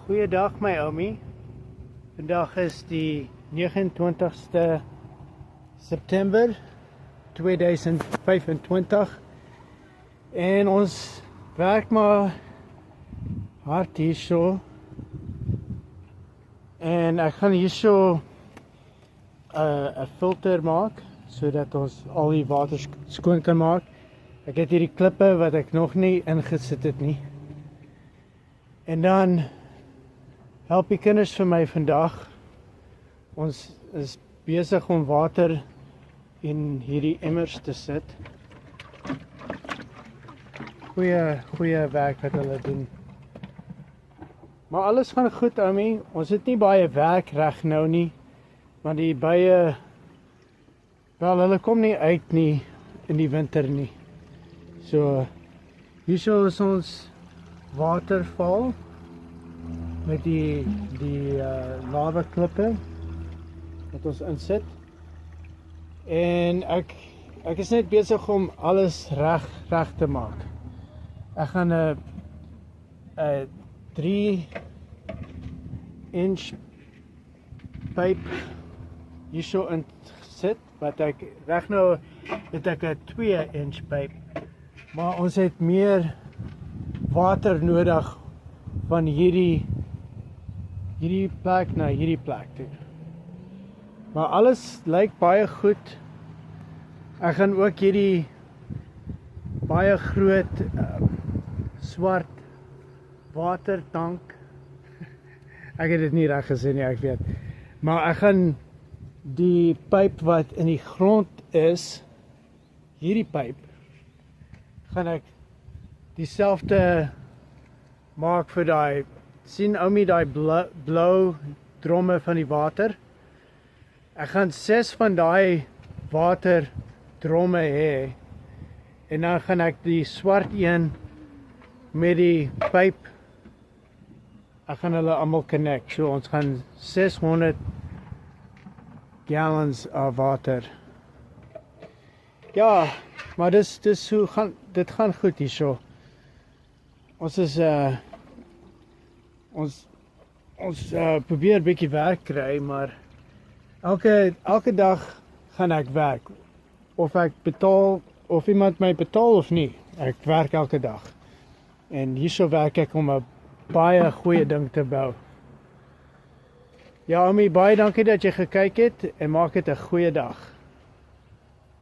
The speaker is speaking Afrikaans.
Goeiedag my oumie. Vandag is die 29ste September 2025 en ons werk maar hard hierso. En ek gaan hierso 'n filter maak sodat ons al die water skoon kan maak. Ek het hierdie klippe wat ek nog nie ingesit het nie. En dan help die kinders vir my vandag. Ons is besig om water in hierdie emmers te sit. Goeie werk wat hulle doen. Maar alles gaan goed, oumie. Ons het nie baie werk reg nou nie, want die bye, wel, hulle kom nie uit nie in die winter nie. So, hierso is ons waterval met die lava klippe wat ons insit. En ek is net besig om alles reg te maak. Ek gaan 'n 3-inch pyp hierso insit, wat ek reg nou het ek 'n 2-inch pyp. Maar ons het meer water nodig van hierdie plek na hierdie plek toe. Maar alles lyk baie goed. Ek gaan ook hierdie baie groot swart watertank. Ek het dit nie reg gesê nie, ek weet. Maar ek gaan die pyp wat in die grond is, hierdie pyp, gaan ek dieselfde maak vir daai, sien oumie daai blou dromme van die water? Ek gaan 6 van daai waterdromme hê, en dan gaan ek die swart een met die pyp, ek gaan hulle almal connect, so ons gaan 600 gallons of water. Ja, maar dit gaan goed hierso. Ons is ons probeer 'n bietjie werk kry, maar elke dag gaan ek werk. Of ek betaal, of iemand my betaal of nie. Ek werk elke dag. En hierso werk ek om 'n baie goeie ding te bou. Ja, oumie, baie dankie dat jy gekyk het en maak dit 'n goeie dag.